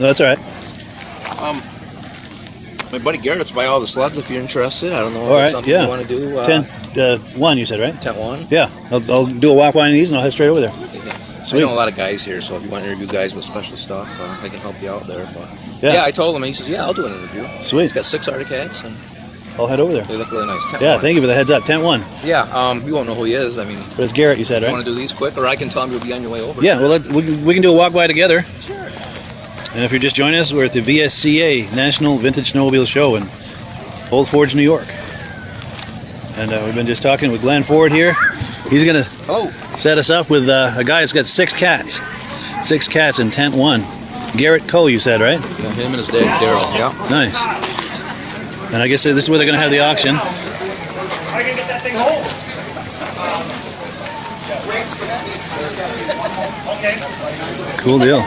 No, that's all right. My buddy Garrett's buy all the sleds if you're interested. I don't know if All that's right, something yeah. you want to do. Tent 1, you said, right? Tent 1? Yeah, I'll do a walk by on these and I'll head straight over there. So I know a lot of guys here, so if you want to interview guys with special stuff, I can help you out there. But Yeah. I told him, he says, yeah, I'll do an interview. Sweet. He's got 6 Arctic Cats, and I'll head over there. they look really nice. Tent Yeah, 1. thank you for the heads up. Tent 1. Yeah, you won't know who he is. I mean, But it's Garrett, you said, you right? want to do these quick, or I can tell him you'll be on your way over. Yeah, well, we can do a walk by together. Sure. And if you're just joining us, we're at the VSCA National Vintage Snowmobile Show in Old Forge, New York. And we've been just talking with Glenn Ford here. He's going to set us up with a guy that's got 6 cats. 6 cats in tent 1. Garrett Coe, you said, right? Yeah, him and his dad, Daryl. Yeah. Nice. And I guess this is where they're going to have the auction. I can get that thing home. Okay. Cool deal.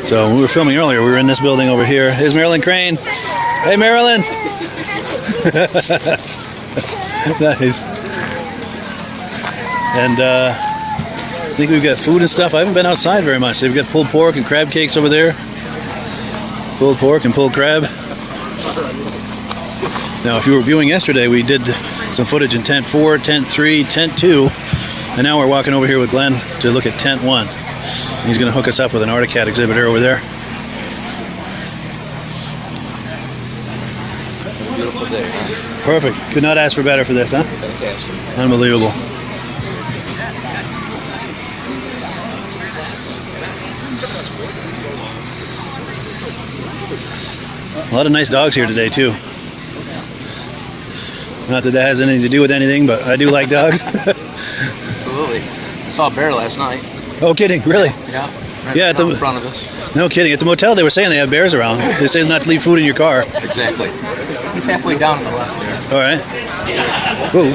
So when we were filming earlier, we were in this building over here. Here's Marilyn Crane. Hey, Marilyn. Nice. And I think we've got food and stuff. I haven't been outside very much. They've got pulled pork and crab cakes over there. Pulled pork and pulled crab. Now, if you were viewing yesterday, we did some footage in tent 4, tent 3, tent 2, and now we're walking over here with Glenn to look at tent 1. He's going to hook us up with an Arctic Cat exhibitor over there. Beautiful day, huh? Perfect. Could not ask for better for this, huh? Fantastic. Unbelievable. A lot of nice dogs here today, too. Not that has anything to do with anything, but I do like dogs. Absolutely. I saw a bear last night. Oh, kidding? Really? Yeah. Right Yeah, at in the- front of us. No kidding. At the motel, they were saying they have bears around. They say not to leave food in your car. Exactly. He's halfway down on the left there. All right. Ooh.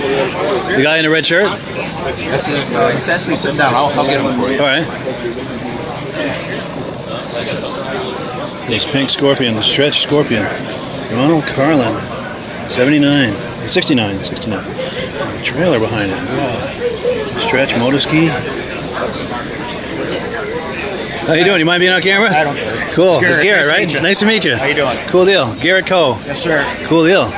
The guy in the red shirt? That's his, he's actually sitting down. I'll get him for you. All right. This pink scorpion, the stretch scorpion. Ronald Carlin, 79, 69. The trailer behind it. Wow. Stretch motoski. How you doing? You mind being on camera? I don't care. Cool. It's Garrett, Garrett, right? nice to meet you. Nice to meet you. How you doing? Cool deal. Garrett Coe. Yes, sir. Cool deal.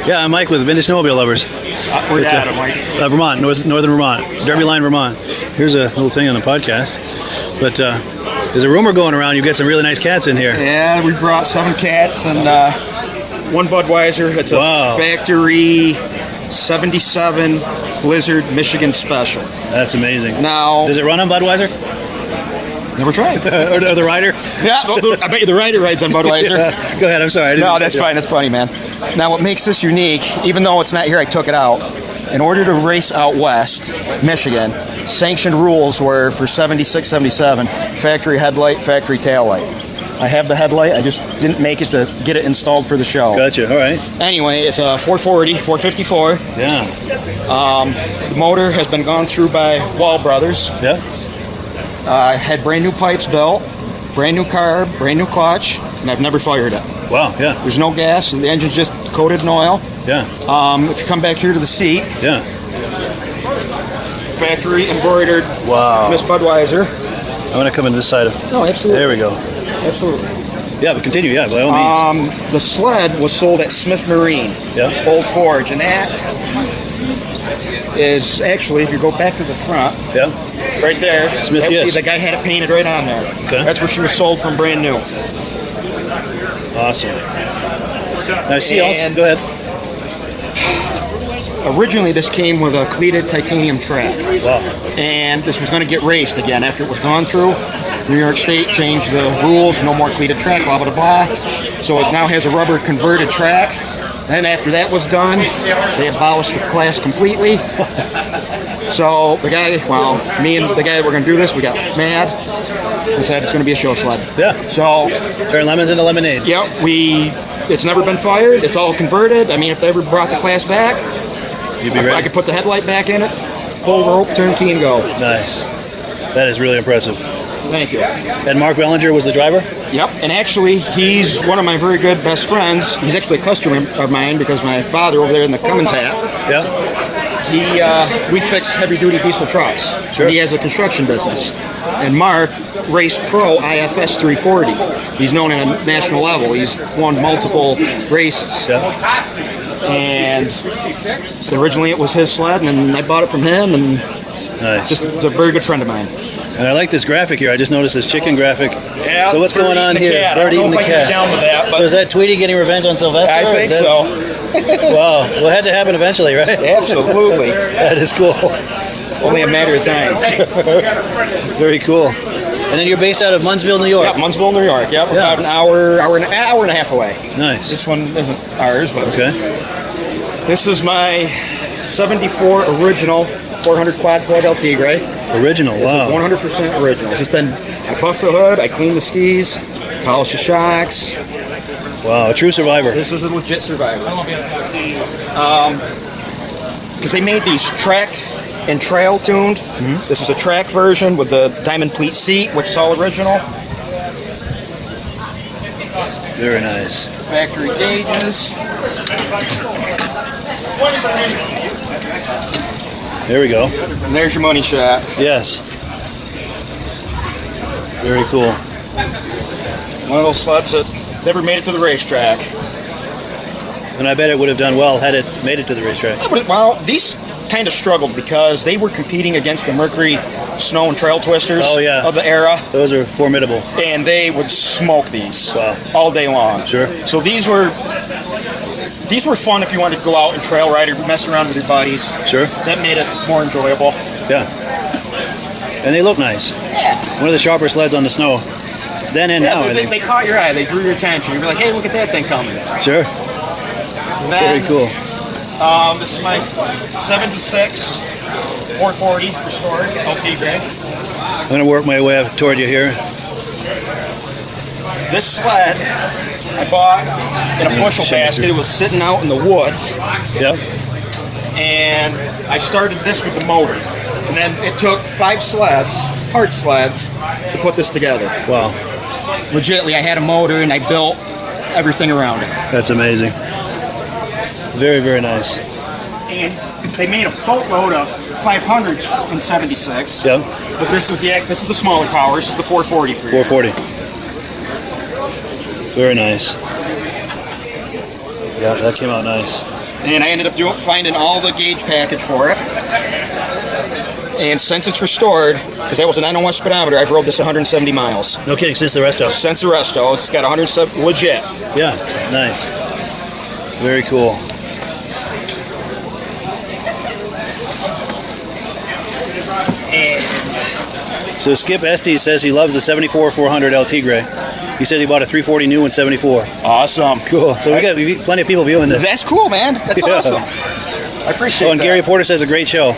Yeah, I'm Mike with Vintage Snowmobile Lovers. Where's that at, Mike? Vermont, northern Vermont, Derby Line, Vermont. Here's a little thing on the podcast. But there's a rumor going around you've got some really nice cats in here. Yeah, we brought 7 cats and 1 Budweiser. It's a Wow. factory 77 Blizzard Michigan Special. That's amazing. Now, Does it run on Budweiser? never tried. or the rider? Yeah, I bet you the rider rides on Budweiser. Go ahead, I'm sorry. I didn't- No, that's fine. That's funny, man. Now, what makes this unique, even though it's not here, I took it out. In order to race out west, Michigan, sanctioned rules were for 76, 77, factory headlight, factory tail light. I have the headlight. I just didn't make it to get it installed for the show. Gotcha, all right. Anyway, it's a 440, 454. Yeah. The motor has been gone through by Wall Brothers. Yeah. Had brand new pipes built, brand new carb, brand new clutch, and I've never fired it. Wow, yeah. There's no gas, the engine's just coated in oil. Yeah. If you come back here to the seat, Yeah. factory embroidered Wow. Miss Budweiser. I'm going to come in this side of... No, absolutely. There we go. Absolutely. Yeah, but continue, yeah, by all means. The sled was sold at Smith Marine, Yeah. Old Forge, and that is actually, if you go back to the front, Yeah. right there, Smith, that- yes. the guy had it painted right on there. Okay. That's where she was sold from brand new. Awesome. Now, I see also... And- Go ahead. Originally, this came with a cleated titanium track. Wow. And this was going to get raced again after it was gone through. New York State changed the rules, no more cleated track, blah, blah, blah. So it now has a rubber converted track. Then after that was done, they abolished the class completely. So the guy, well, me and the guy that were going to do this, we got mad and said it's going to be a show sled. Yeah. So, Turn lemons into lemonade. yep, it's never been fired. It's all converted. I mean, if they ever brought the class back, You'd be I ready. could put the headlight back in it, pull rope, turn key, and go. Nice. That is really impressive. Thank you. And Mark Bellinger was the driver? Yep, and actually, he's one of my very good best friends. He's actually a customer of mine because my father over there in the Cummins hat, Yeah. we fix heavy-duty diesel trucks. Sure. He has a construction business. And Mark raced pro IFS 340. He's known at a national level. He's won multiple races. Yeah. And so originally it was his sled, and then I bought it from him, and Nice. just it's a very good friend of mine. And I like this graphic here. I just noticed this chicken graphic. Yeah, So what's going on here? Bird eating the cat. Down with that, So is that Tweety getting revenge on Sylvester? I think Is that- so. Wow. Well, it had to happen eventually, right? Absolutely. That is cool. Only a matter of time. Very cool. And then you're based out of Munnsville, New York. Yep, Munnsville, New York. Yep, Yeah. about an hour and a half away. Nice. This one isn't ours, but Okay. this is my '74 original 400 quad plug El Tigre. Original. It's Wow. 100% original. It's just been, I buffed the hood, I cleaned the skis, polished the shocks. Wow. A true survivor. This is a legit survivor. Because they made these track and trail tuned. This is a track version with the diamond pleat seat, which is all original. Very nice. Factory gauges. There we go. And there's your money shot. Yes. Very cool. One of those sleds that never made it to the racetrack. And I bet it would have done well had it made it to the racetrack. Well, these kind of struggled because they were competing against the Mercury snow and trail twisters Oh, yeah. of the era, Those are formidable. and they would smoke these Wow. all day long. Sure. So these were fun if you wanted to go out and trail ride or mess around with your buddies. Sure. That made it more enjoyable. Yeah. And they look nice. Yeah. One of the sharper sleds on the snow. Then and now, I they, think. they caught your eye. They drew your attention. You'd be like, hey, look at that thing coming. Sure. Very Then, cool. This is my 76 440 restored LT gray. I'm going to work my way up toward you here. This sled I bought in a bushel basket. It was sitting out in the woods, Yep. and I started this with the motor. And then it took 5 sleds, hard sleds, to put this together. Wow. Legitly, I had a motor and I built everything around it. That's amazing. Very, very nice. And they made a boatload of 500s in '76. Yep. But this is the smaller power. This is the 440 for you. 440. Very nice. Yeah, that came out nice. And I ended up finding all the gauge package for it. And since it's restored, because that was a 901 speedometer, I've rode this 170 miles. No kidding, since the resto. Since the resto, it's got 170, legit. Yeah, nice. Very cool. So Skip Estes says he loves the 74 400 El Tigre. He said he bought a 340 new in 74. Awesome. Cool. So we got plenty of people viewing this. That's cool, man. That's Yeah. awesome. I appreciate Oh, and that. Gary Porter says a great show.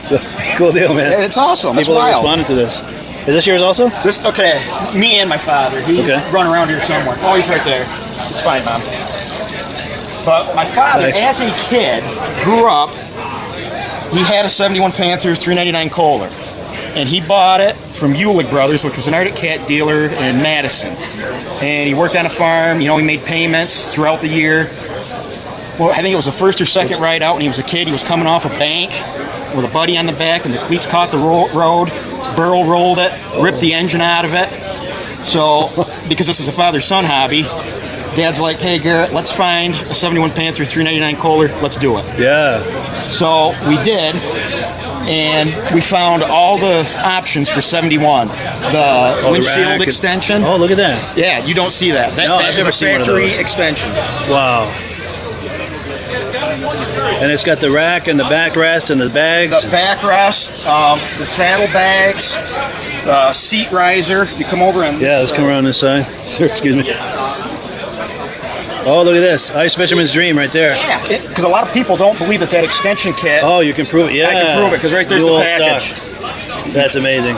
So, cool deal, man. It's awesome. It's People are wild. responding to this. Is this yours also? This, okay, me and my father. He's Okay. run around here somewhere. Oh, he's right there. It's fine, Mom. But my father, Right. as a kid, grew up, he had a 71 Panther 399 Kohler. And he bought it from Ulig Brothers, which was an Arctic Cat dealer in Madison. And he worked on a farm, you know, he made payments throughout the year. Well, I think it was the first or second ride out when he was a kid. He was coming off a bank with a buddy on the back, and the cleats caught the road. Burl rolled it, ripped the engine out of it. So, because this is a father-son hobby, Dad's like, hey, Garrett, let's find a 71 Panther 399 Kohler. Let's do it. Yeah. So we did, and we found all the options for 71. The windshield rack. extension. Oh, look at that. Yeah, you don't see that. No, That I've is never a seen one of factory those. extension. Wow. And it's got the rack and the backrest and the bags. The backrest, the saddlebags, the seat riser. You come over and Yeah, let's come around this side. Sir, excuse me. Oh, look at this. Ice Fisherman's Dream right there. Yeah, because a lot of people don't believe that extension kit. Oh, you can prove it. Yeah. I can prove it because right there's Dual the package. stock. That's amazing.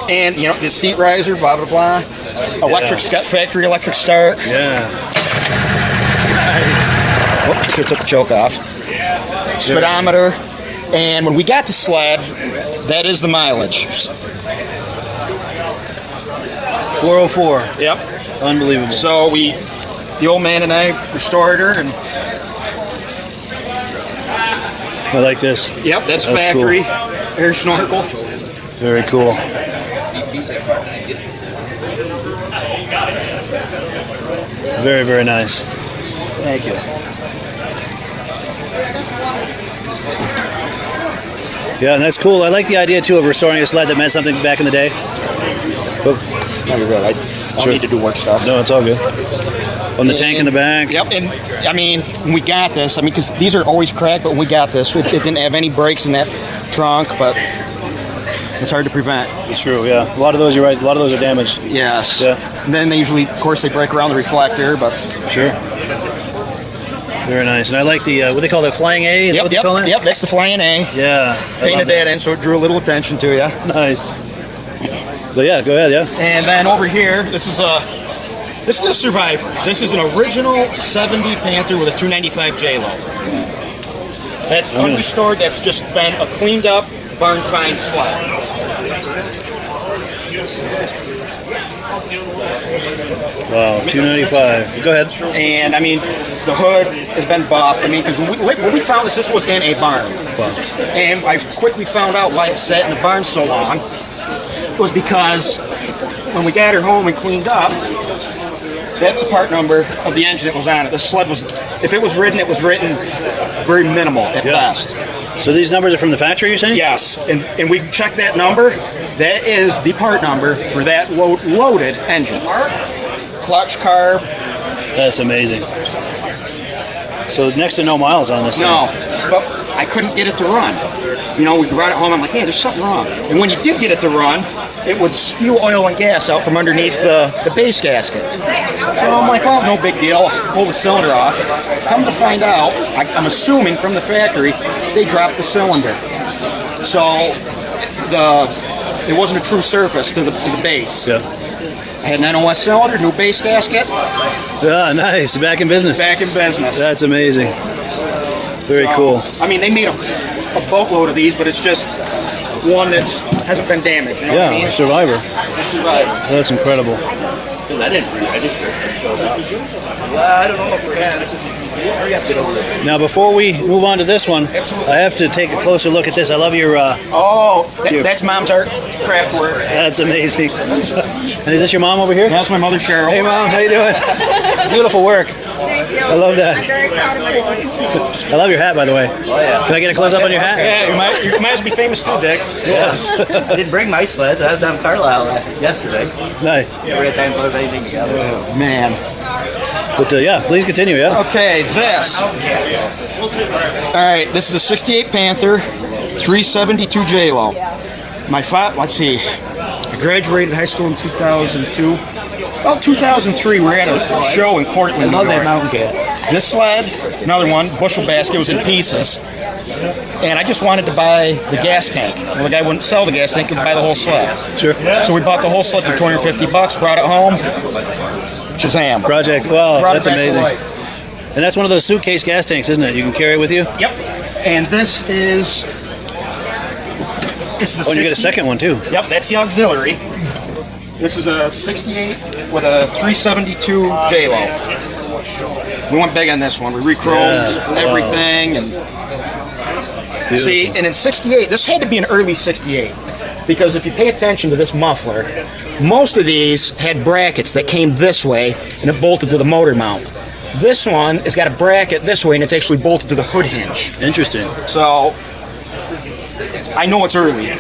And you know the seat riser, blah blah blah. Electric factory electric start. Yeah. Whoops, took the choke off. Speedometer, and when we got the sled, that is the mileage. 404. Yep. Unbelievable. So the old man and I restored her, and I like this. Yep, that's factory air snorkel. Very cool. Very, very nice. Thank you. Yeah, and that's cool. I like the idea too of restoring a sled that meant something back in the day. But, No, you're good. I don't need to do work stuff. no, it's all good. On the tank in the back. Yep, and I mean, we got this. I mean, because these are always cracked, but when we got this, it didn't have any breaks in that trunk, but it's hard to prevent. It's true, yeah. A lot of those, you're right, a lot of those are damaged. Yes. Yeah. And then they usually, of course, they break around the reflector, but... Sure. Very nice. And I like the, what they call it, Flying A? Is that what they call it? Yep, that's the Flying A. Yeah. Painted that in, so it drew a little attention to you. Nice. But yeah, go ahead, yeah. And then over here, this is a Survivor. This is an original 70 Panther with a 295 J-Lo. That's unrestored. That's just been a cleaned up barn find sled. Wow, 295. Go ahead. And I mean, the hood has been buffed. I mean, because when we found this was in a barn. Wow. And I quickly found out why it sat in the barn so long. It was because when we got her home and cleaned up, that's the part number of the engine that was on it. The sled was, if it was ridden, it was written very minimal at best. So these numbers are from the factory, you're saying? Yes, and we checked that number. That is the part number for that loaded engine. Clutch carb. That's amazing. So next to no miles on this No, thing. but I couldn't get it to run. You know, we brought it home, I'm like, hey, there's something wrong. And when you did get it to run, it would spew oil and gas out from underneath the base gasket. So I'm like, well, no big deal. Pull the cylinder off. Come to find out, I'm assuming from the factory, they dropped the cylinder. So it wasn't a true surface to the base. Yeah. I had an NOS cylinder, new base gasket. Yeah, nice. Back in business. Back in business. That's amazing. Very cool. I mean, they made a boatload of these, but it's just one that hasn't been damaged. You know what I mean? Survivor. Survivor. That's incredible. I didn't register. I don't know if we can. Hurry up, get over there. Now, before we move on to this one, I have to take a closer look at this. I love your. That's Mom's art craft work. That's amazing. And is this your mom over here? That's my mother, Cheryl. Hey, Mom. How you doing? Beautiful work. Thank you. I love that. I'm very proud of my boys. I love your hat, by the way. Oh, yeah. Can I get a close up on your hat? Yeah, you might as well be famous too, Dick. Yes. I didn't bring my sleds. I was down Carlisle yesterday. Nice. Every time I put anything together. Man. But yeah, please continue. Yeah. Okay, this. All right, this is a 68 Panther, 372 J-Lo. Let's see. I graduated high school in 2002. Well, 2003, we were at a show in Cortland, New Love that York. mountain cat. This sled, another one, bushel basket, was in pieces. And I just wanted to buy the gas tank. Well, the guy wouldn't sell the gas tank, he would buy the whole sled. Sure. So we bought the whole sled for $250, brought it home. Shazam. Project. Wow, Brought that's it back to amazing. life. And that's one of those suitcase gas tanks, isn't it? You can carry it with you. Yep. And this is... Oh, and you get a second one too. Yep, that's the auxiliary. This is a 68 with a 372 J-Lo. We went big on this one. We re-chromed everything. And see, and in 68, this had to be an early 68. Because if you pay attention to this muffler, most of these had brackets that came this way and it bolted to the motor mount. This one has got a bracket this way and it's actually bolted to the hood hinge. Interesting. So, I know it's early.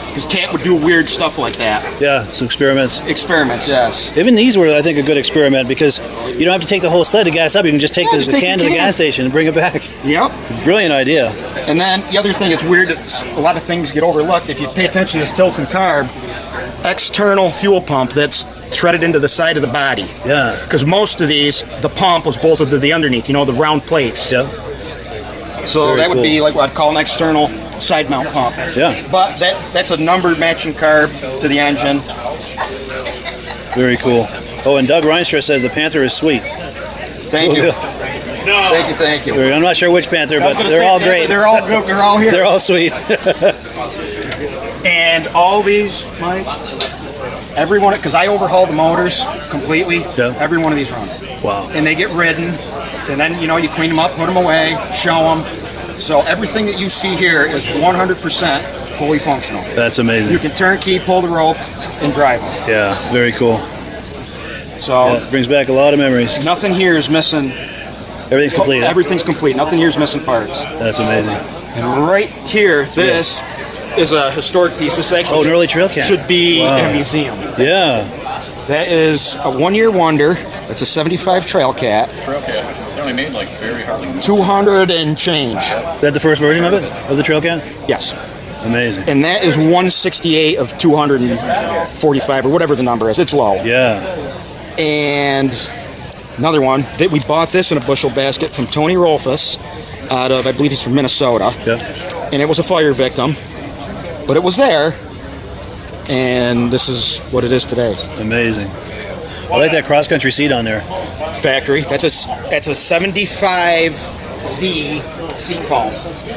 Because Cat would do weird stuff like that. Yeah, some experiments. Experiments, yes. Even these were, I think, a good experiment because you don't have to take the whole sled to gas up. You can just take the can to the gas station and bring it back. Yep. Brilliant idea. And then the other thing that's weird, a lot of things get overlooked. If you pay attention to this Tilton carb, external fuel pump that's threaded into the side of the body. Yeah. Because most of these, the pump was bolted to the underneath, you know, the round plates. Yep. So Very that would cool. be like what I'd call an external side mount pump. Yeah. But that's a numbered matching carb to the engine. Very cool. Oh, and Doug Reinstra says the Panther is sweet. Thank you. Thank you. I'm not sure which Panther, I was but gonna they're say, all great. They're all good. They're all here. They're all sweet. And all these, Mike, every one, because I overhaul the motors completely. Yeah. Every one of these run. Wow. And they get ridden, and then you clean them up, put them away, show them. So everything that you see here is 100% fully functional. That's amazing. You can turnkey, pull the rope, and drive them. Yeah, very cool. So Yeah, it brings back a lot of memories. nothing here is missing. Everything's complete. Huh? Everything's complete. Nothing here is missing parts. That's amazing. And right here, this is a historic piece. This actually an early trail cam. should be in a museum. Yeah. That is a one-year wonder. It's a 75 Trail Cat. Trail Cat. They only made like very hardly. 200 and change. Is that the first version of it? Of the trail cat? Yes. Amazing. And that is 168 of 245 or whatever the number is. It's low. Yeah. And another one that we bought this in a bushel basket from Tony Rolfus out of, I believe he's from Minnesota. Yeah. And it was a fire victim, but it was there. And this is what it is today. Amazing. I like that cross-country seat on there. Factory. That's a 75Z seat foam.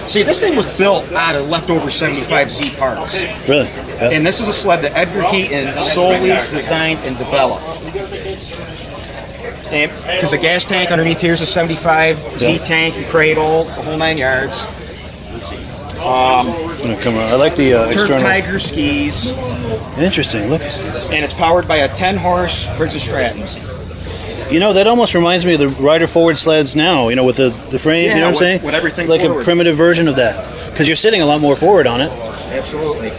See, this thing was built out of leftover 75Z parts. Really? Yeah. And this is a sled that Edgar Heaton solely designed and developed. Because the gas tank underneath here is a 75Z tank, and cradle, the whole 9 yards. I'm gonna come around. I like the Turf external. Tiger skis. Interesting. Look. And it's powered by a 10-horse Briggs & Stratton. You know, that almost reminds me of the rider forward sleds now. You know, with the frame. You know what I'm saying? With everything like forward. a primitive version of that. Because you're sitting a lot more forward on it. Absolutely.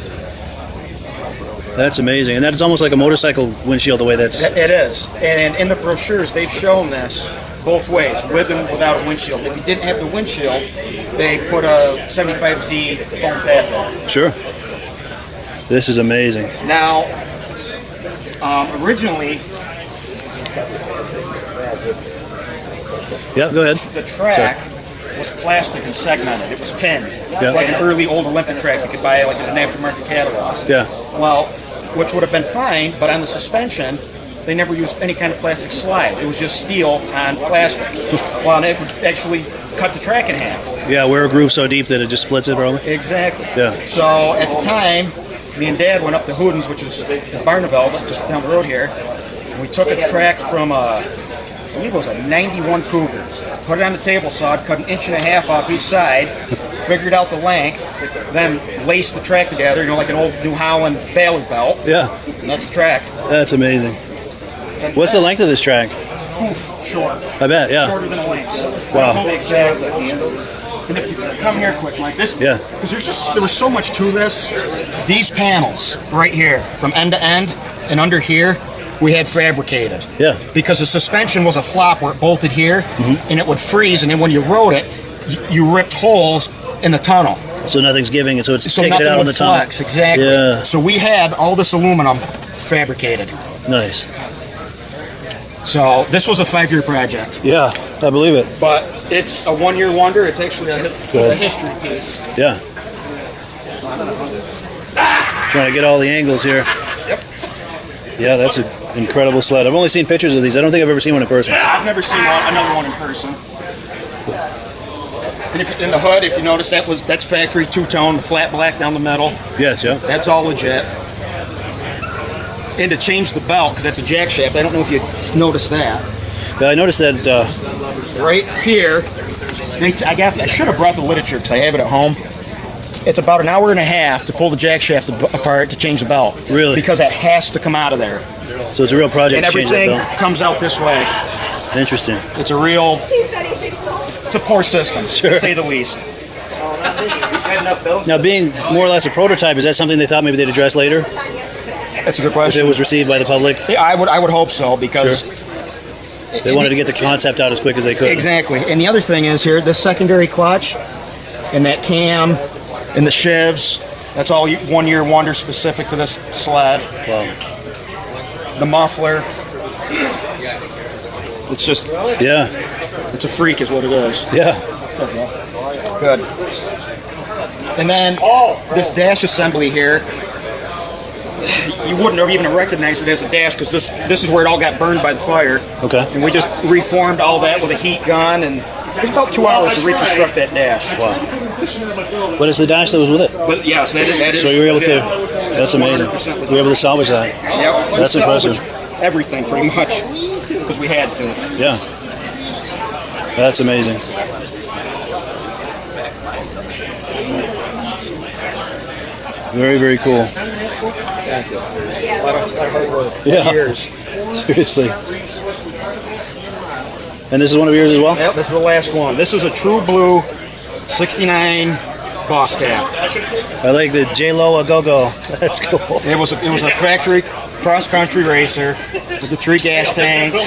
That's amazing. And that's almost like a motorcycle windshield the way that's. It is. And in the brochures, they've shown this both ways, with and without a windshield. If you didn't have the windshield, they put a 75Z foam pad there. Sure. This is amazing. Now, originally, Yeah, go ahead. the track was plastic and segmented. It was pinned. Like an early old Olympic track you could buy like in an aftermarket catalog. Yeah. Well, which would have been fine, but on the suspension, they never used any kind of plastic slide. It was just steel on plastic. Well, and it would actually cut the track in half. Yeah, wear a groove so deep that it just splits it, probably. Exactly. Yeah. So at the time, me and Dad went up to Hooden's, which is in Barneveld, just down the road here. And we took a track from I believe it was a 91 Cougar. Put it on the table saw, cut 1.5 inches off each side, figured out the length, then laced the track together, you know, like an old New Holland Ballard belt. Yeah. And that's the track. That's amazing. What's the length of this track? Poof, short. I bet, yeah. Shorter than a lynx. Wow. Exactly. And if you come here quick, Mike, this, Yeah. because there was so much to this. These panels right here, from end to end, and under here, we had fabricated. Yeah. Because the suspension was a flop where it bolted here, and it would freeze, and then when you rode it, you ripped holes in the tunnel. So nothing's giving it, so it's So taking nothing it out on would the tunnel. flex, exactly. Yeah. So we had all this aluminum fabricated. Nice. So this was a 5-year project. Yeah, I believe it. But it's a 1-year wonder. It's actually a history piece. Yeah. Trying to get all the angles here. Yep. Yeah, that's an incredible sled. I've only seen pictures of these. I don't think I've ever seen one in person. I've never seen another one in person. And if, in the hood, if you notice, that's factory two-tone, flat black down the middle. Yes, yeah. That's all legit. And to change the belt, because that's a jack shaft. I don't know if you noticed that. I noticed that. Right here, I should have brought the literature because I have it at home. It's about 1.5 hours to pull the jack shaft apart to change the belt. Really? Because it has to come out of there. So it's a real project And to change that everything belt. comes out this way. Interesting. It's a real, He said he thinks so. it's a poor system, Sure. to say the least. Now, being more or less a prototype, is that something they thought maybe they'd address later? That's a good If question. it was received by the public? Yeah, I would hope so, because They wanted to get the concept out as quick as they could. exactly. And the other thing is here, this secondary clutch and that cam and the shivs, that's all 1-year wonder specific to this sled. Wow. The muffler, it's just, Yeah. it's a freak is what it is. Yeah. Good. And then this dash assembly here, you wouldn't have even recognized it as a dash because this is where it all got burned by the fire. Okay. And we just reformed all that with a heat gun, and it was about 2 hours to reconstruct that dash. Wow. But it's the dash that was with it. But yes, that is. So you were able to. legit. That's amazing. 100% You were able to salvage that. Yep. That's We salvaged impressive. Everything pretty much because we had to. Yeah. That's amazing. Very, very cool. Thank you. A lot of hard work. Yeah. Years. Seriously. And this is one of yours as well? Yep, this is the last one. This is a true blue 69 Boss Cat. I like the J-Lo a go-go. That's cool. It was a factory cross-country racer with the 3 gas tanks,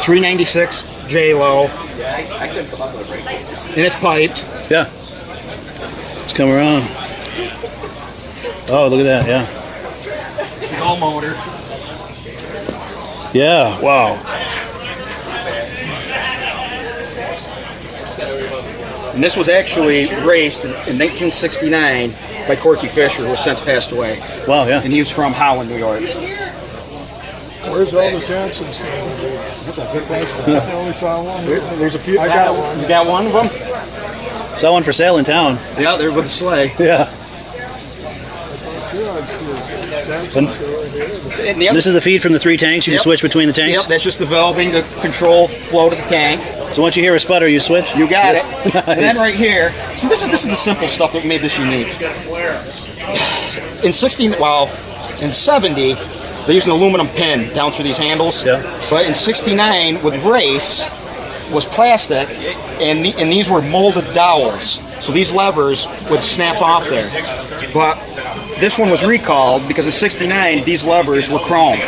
396 J-Lo, and it's piped. Yeah. Let's come around. Oh, look at that, yeah. All motor. Yeah, wow. And this was actually raced in 1969 by Corky Fisher, who has since passed away. Wow, yeah. And he was from Holland, New York. Where's all the Johnsons? That's a good question. I only saw one. There's a few. I got one. You got one of them? Saw one for sale in town. Yeah, they're with the sleigh. Yeah. And the other, This is the feed from the 3 tanks. You can Yep. switch between the tanks. yep, that's just the valving to control flow to the tank. So once you hear a sputter, you switch? You got it. And then Nice. right here, so this is the simple stuff that made this unique. In 70, they used an aluminum pin down through these handles. Yeah. But in 69, with race, was plastic, and these were molded dowels. So these levers would snap off there. But this one was recalled because in 69, these levers were chrome.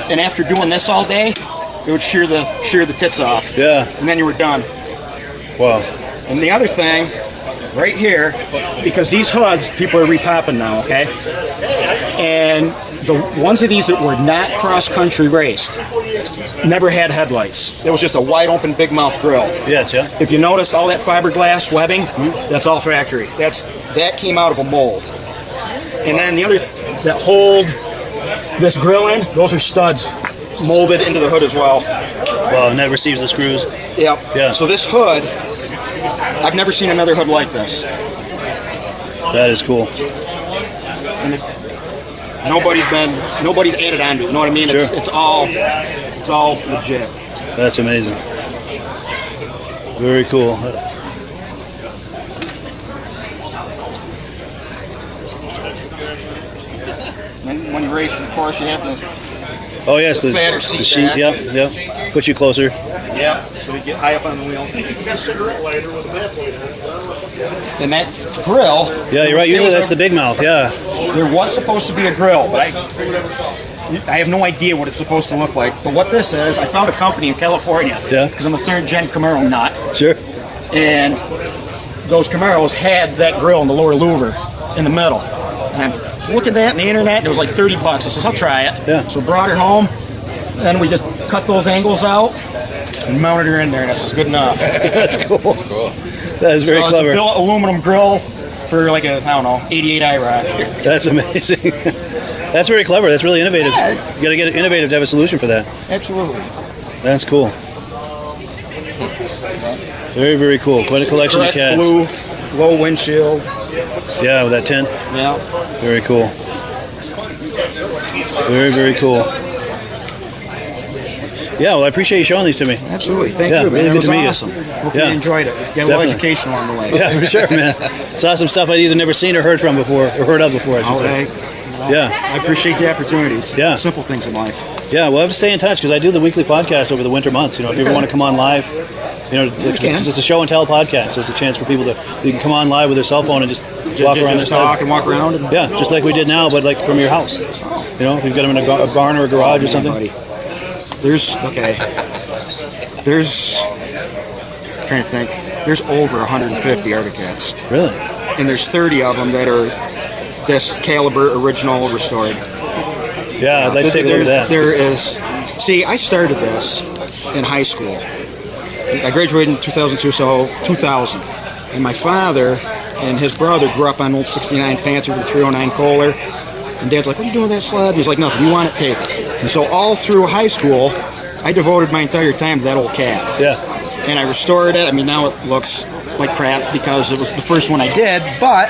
And after doing this all day, it would shear the tits off. Yeah. And then you were done. Wow. And the other thing, right here, because these hoods, people are repopping now, okay? And the ones of these that were not cross-country raced never had headlights. It was just a wide-open, big-mouth grill. Yeah, yeah. If you notice all that fiberglass webbing, that's all factory. That came out of a mold. And then the other, that hold this grill in, those are studs molded into the hood as well. Wow, and that receives the screws. Yep. Yeah. So this hood, I've never seen another hood like this. That is cool. And nobody's added onto it. You know what I mean? Sure. It's all legit. That's amazing. Very cool. And when you race, of course, you have to. Oh yes, the Fatter seat sheet. back. Yep, yep. Puts you closer. Yeah. So we get high up on the wheel. And that grill. Yeah, you're right. Usually that's the big mouth. Yeah. There was supposed to be a grill, but I have no idea what it's supposed to look like. But what this is, I found a company in California. Yeah. Because I'm a 3rd-gen Camaro nut. Sure. And those Camaros had that grill in the lower louver in the middle. And I'm looking at that on the internet, and it was like $30. I says, I'll try it. Yeah. So brought her home, and then we just cut those angles out and mounted her in there, and I says, good enough. That's cool. Cool. That is very So clever. it's a built aluminum grill for like a, I don't know, 88 IROC. That's amazing. That's very clever. That's really innovative. Yeah, You got to get innovative to have a solution for that. Absolutely. That's cool. Very, very cool. Quite a collection of Correct cats. blue, low windshield. Yeah, with that tint. Yeah. Very cool. Very, very cool. Yeah, well, I appreciate you showing these to me. Absolutely. Thank Yeah, you, man. really It good was to meet you. awesome. Hope Yeah. you enjoyed it. Got a little Definitely. education along the way. Yeah, for sure, man. It's awesome stuff I'd either never seen or heard from before, or heard of before, I should say. Yeah. I appreciate the opportunity. It's Yeah. simple things in life. Yeah, we'll have to stay in touch because I do the weekly podcast over the winter months. You know, if you ever want to come on live, you know, because it's a show and tell podcast, so it's a chance for people to you can come on live with their cell phone and just walk around Just the talk side. and walk around. And Yeah, just like we did now, but like from your house. You know, if you've got them in a barn or a garage or something. Buddy. There's I'm trying to think. There's over 150 Arctic Cats, Really? and there's 30 of them that are this caliber, original, restored. Yeah, I'd like to take a look at that. There is. See, I started this in high school. I graduated in 2002, so 2000. And my father and his brother grew up on an old 69 Panther with a 309 Kohler. And Dad's like, what are you doing with that sled? He's like, nothing. You want it, take it. And so all through high school, I devoted my entire time to that old cat. Yeah. And I restored it. I mean, now it looks like crap because it was the first one I did, but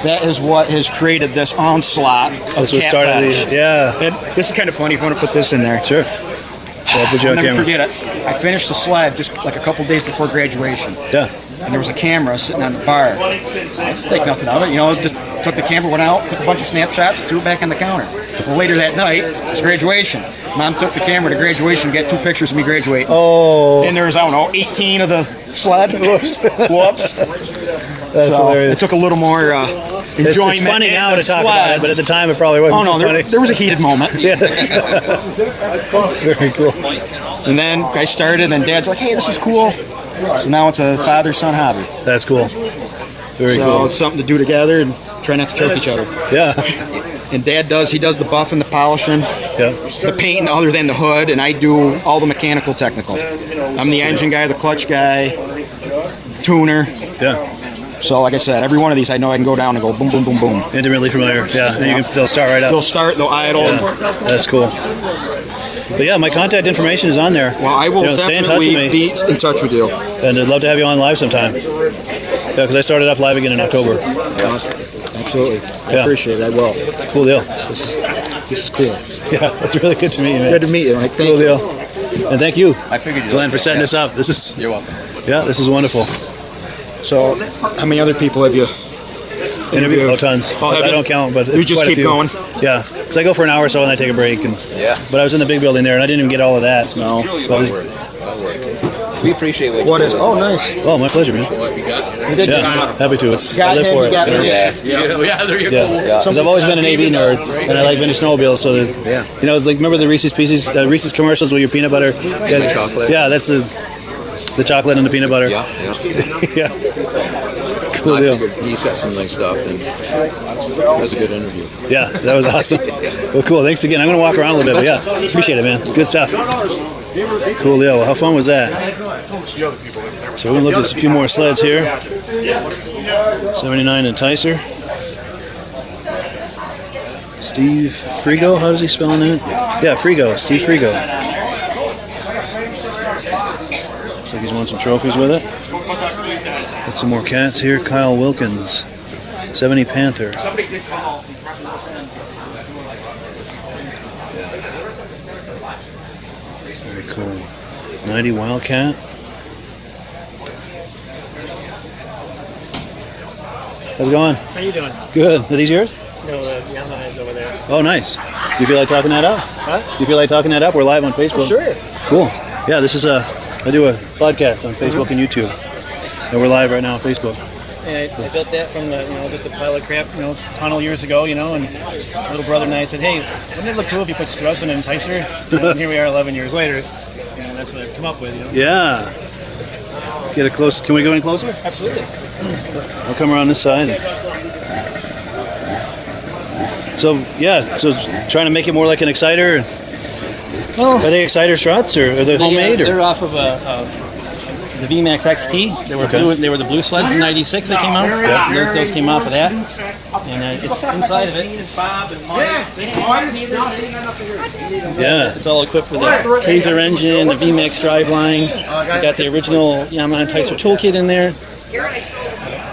that is what has created this onslaught of That's what cat started fetish. these. Yeah. And this is kind of funny if you want to put this in there. Sure. I'll put you I'll on never camera. forget it. I finished the sled just like a couple days before graduation. Yeah. And there was a camera sitting on the bar. I didn't think nothing of it, you know, just took the camera, went out, took a bunch of snapshots, threw it back on the counter. Well, later that night, it was graduation. Mom took the camera to graduation, got 2 pictures of me graduating. Oh. And there was, I don't know, 18 of the sled. Whoops. Whoops. That's hilarious. It took a little more enjoyment. It's funny in now the to talk sleds. about it, but at the time it probably wasn't Oh, no, so funny. there was a heated moment. Yes. Very cool. And then I started, and Dad's like, hey, this is cool. So now it's a father-son hobby. That's cool. Very So cool. it's something to do together and try not to choke each other. Yeah. And Dad he does the buffing, the polishing, Yeah. the painting other than the hood, and I do all the mechanical technical. I'm the engine guy, the clutch guy, tuner. Yeah. So like I said, every one of these I know I can go down and go boom, boom, boom, boom. Intimately familiar. Yeah. And they'll start right They'll up. start, they'll idle. Yeah. That's cool. But yeah, my contact information is on there. Well, I will Stay in touch with definitely me. be in touch with you. And I'd love to have you on live sometime. Yeah, because I started up live again in October. Absolutely. I Yeah. appreciate it. I will. Cool deal. This is cool. Yeah, that's really good to meet you, man. Good to meet you. Like, thank Cool you. deal. And thank you, I figured you. Glenn, for setting this up. This is You're welcome. this is wonderful. So, how many other people have you Interview, tons. Oh, have I you? don't count, but You it's just quite a keep few. going? Yeah, because I go for an hour or so and I take a break. And Yeah. but I was in the big building there and I didn't even get all of that. No. So I was, We appreciate what, What you is? do. Oh, nice. oh, my pleasure, man. What you got? You did Yeah, happy to. It's I Got live him, for you it. got you know? him. Yeah, there you go. Yeah, because I've always been an AV nerd, and I like vintage snowmobiles. So, Yeah. you know, like remember the Reese's Pieces, Reese's commercials with your peanut butter? Yeah, chocolate. Yeah, that's the chocolate and the peanut butter. Yeah, yeah. Yeah. Cool I deal. figured he's got some nice stuff, and that was a good interview. Yeah, that was awesome. Well, cool. Thanks again. I'm going to walk around a little bit, but yeah, appreciate it, man. Good stuff. Cool deal. Well, how fun was that? So we're going to look at a few more sleds here. 79 Enticer. Steve Frigo. How does he spell that? Yeah, Frigo. Steve Frigo. Looks like he's won some trophies with it. Got some more cats here. Kyle Wilkins. 70 Panther. Very cool. 90 Wildcat. How's it going? How you doing? Good. Are these yours? No, the Yamaha is over there. Oh, nice. You feel like talking that up? Huh? You feel like talking that up? We're live on Facebook. Sure. Cool. Yeah, this is I do a podcast on Facebook and YouTube. And we're live right now on Facebook. And I built that from just a pile of crap, tunnel years ago, and my little brother and I said, hey, wouldn't it look cool if you put struts in an Enticer? And here we are 11 years later. That's what I've come up with, Yeah. Get it close. Can we go any closer? Absolutely. I'll come around this side. So trying to make it more like an Exciter. Well, Are they Exciter struts or are they homemade? They're Or? off of the VMAX XT. They were Okay. blue. They were the blue sleds in '96 that came out. Yeah. Those came off of that. And it's inside of it. Yeah. It's all equipped with a Kaiser engine, a VMAX driveline. We got the original Yamaha Enticer toolkit in there.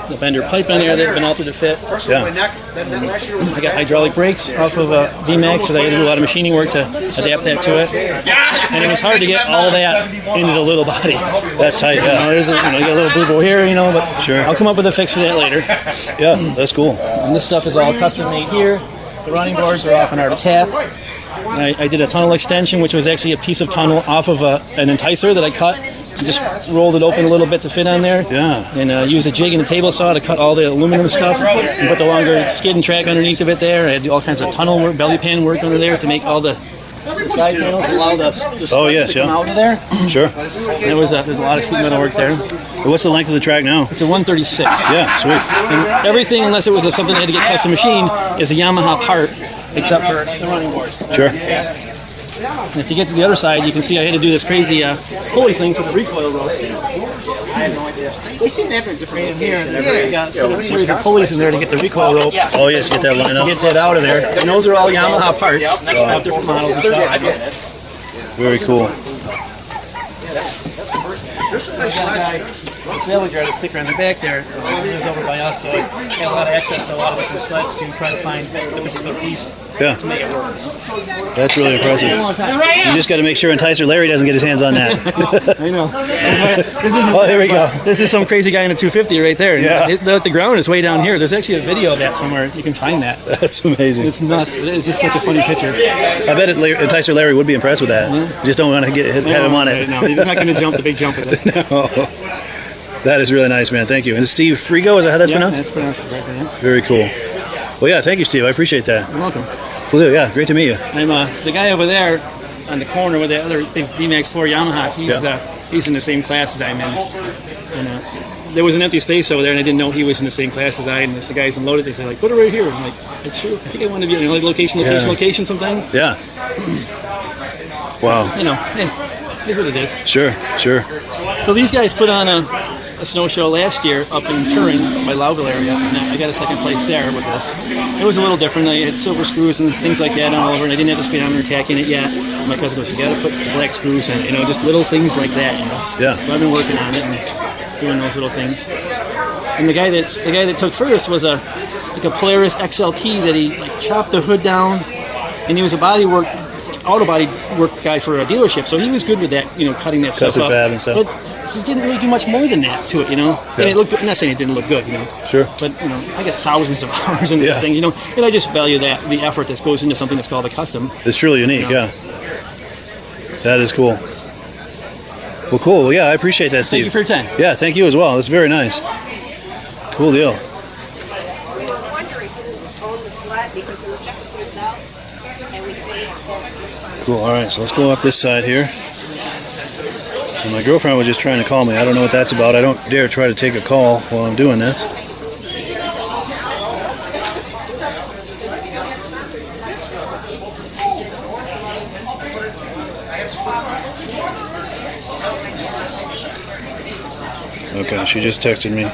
The bender pipe in there that's been altered to fit. Yeah. I got hydraulic brakes off of VMAX, so I had to do a lot of machining work to adapt that to it. And it was hard to get all that into the little body. That's tight. You Yeah. get a little boo-boo here, but Sure. I'll come up with a fix for that later. Yeah. That's cool. And this stuff is all custom made here. The running boards are off an Arctic Cat. I did a tunnel extension, which was actually a piece of tunnel off of an Enticer that I cut. Just rolled it open a little bit to fit on there. Yeah. And used a jig and a table saw to cut all the aluminum stuff. And put the longer skid and track underneath of it there. I had to do all kinds of tunnel work, belly pan work under there to make all the side panels allow the studs to come out of there. Sure. And there's a lot of sheet metal work there. What's the length of the track now? It's a 136. Yeah. Sweet. And everything, unless it was something I had to get custom machined, is a Yamaha part, except for the running boards. Sure. And if you get to the other side, you can see I had to do this crazy pulley thing for the recoil rope. They seem to have different here. I got a series of pulleys in there to get the recoil rope. Oh yes, get that line To up. get that out of there. And those are all Yamaha parts. All different models and stuff. Very cool. the salvage yard, the sticker on the back there, is over by us, so I have a lot of access to a lot of different sleds to try to find the particular piece to make it work. That's really impressive. You just got to make sure Enticer Larry doesn't get his hands on that. I know. Oh, here we go. This is some crazy guy in a 250 right there. Yeah. The ground is way down here. There's actually a video of that somewhere. You can find that. That's amazing. It's nuts. It's just such a funny picture. I bet Enticer Larry would be impressed with that. You just don't want to have him on it. No, he's not going to jump the big jump with it. No. That is really nice, man. Thank you. And Steve Frigo, is that how that's pronounced? That's pronounced correctly. Yeah. Very cool. Well, yeah, thank you, Steve. I appreciate that. You're welcome. Cool deal. Yeah, great to meet you. I'm the guy over there on the corner with the other big VMAX 4 Yamaha. He's in the same class that I'm in. And, there was an empty space over there, and I didn't know he was in the same class as I. And the guys unloaded. They said, like, put it right here. I'm like, I think I want to be in location sometimes. Yeah. Wow. You know, hey, here's what it is. Sure. So these guys put on a snow show last year up in Turin by Loudville area, and I got a second place there with this. It was a little different. I had silver screws and things like that all over, and I didn't have the speedometer tacking it yet. My cousin goes, you got to put the black screws in, just little things like that. Yeah. So I've been working on it and doing those little things. And the guy that took first was a Polaris XLT that he chopped the hood down, and he was a auto body work guy for a dealership, so he was good with that, cutting that stuff up. Fab and stuff. But he didn't really do much more than that to it, And it looked good. I'm not saying it didn't look good, Sure. But I got thousands of hours in this thing, and I just value the effort that goes into something that's called a custom. It's truly unique, yeah. That is cool. Well, cool. Well, yeah, I appreciate that, Steve. Thank you for your time. Yeah, thank you as well. That's very nice. Cool deal. We were wondering who owned the sled because we were checking things out and we see. Cool. All right, so let's go up this side here. And my girlfriend was just trying to call me. I don't know what that's about. I don't dare try to take a call while I'm doing this. Okay, she just texted me.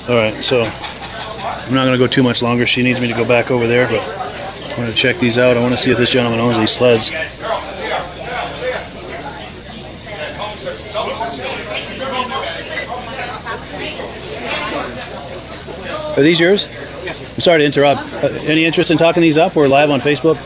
Alright, so I'm not going to go too much longer. She needs me to go back over there, but I want to check these out. I want to see if this gentleman owns these sleds. Are these yours? I'm sorry to interrupt. Any interest in talking these up? We're live on Facebook.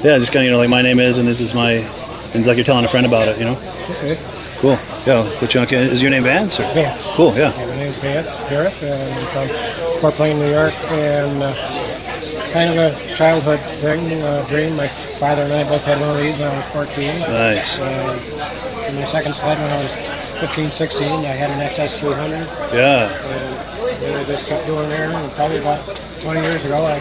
Yeah, just kind of, like my name is, and this is my... And like you're telling a friend about it, Okay. Cool. Yeah. Is your name Vance? Or? Vance. Cool. Yeah. My name's Vance Garrett, and I'm from Fort Plain, New York, and kind of a childhood thing, dream. My father and I both had one of these when I was 14. Nice. And my second sled when I was 15, 16, I had an SS300. Yeah. And I just kept doing there, and probably about 20 years ago, I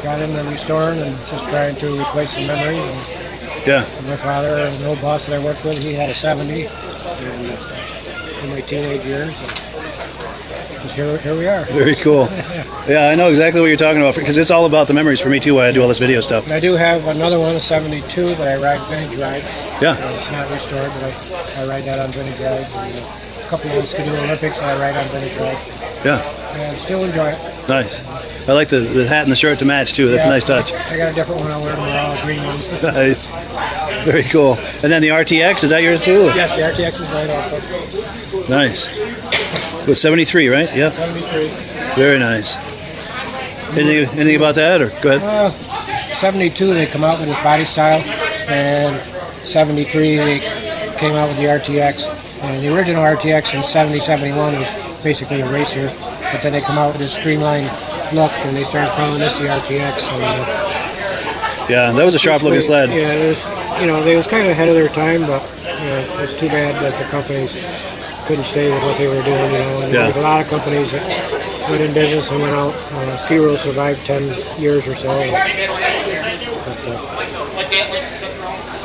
got into restoring and just trying to replace some memories. And Yeah. my father, an old boss that I worked with, he had a 70 in my teenage years. And here we are. Very cool. Yeah, I know exactly what you're talking about because it's all about the memories for me too. While I do all this video stuff. And I do have another one, a 72, that I ride vintage rides. Yeah. It's not restored, but I ride that on vintage rides. And a couple of the Skidoo Olympics, I ride on vintage rides. Yeah. And still enjoy it. Nice. I like the hat and the shirt to match too. That's a nice touch. I got a different one I'll wear tomorrow, a green one. Nice. Very cool. And then the RTX, is that yours too? Yes, the RTX is right also. Nice. With 73, right? Yep. 73. Very nice. Anything about that, or go ahead? 72, they come out with this body style, and 73, they came out with the RTX. And the original RTX in 70-71 was basically a racer, but then they come out with this streamlined look, and they started calling this the RTX. And, Yeah, that was a sharp-looking sled. Yeah, it was, they was kind of ahead of their time, but it's too bad that the companies couldn't stay with what they were doing. And there was a lot of companies that went in business and went out. Ski World survived 10 years or so.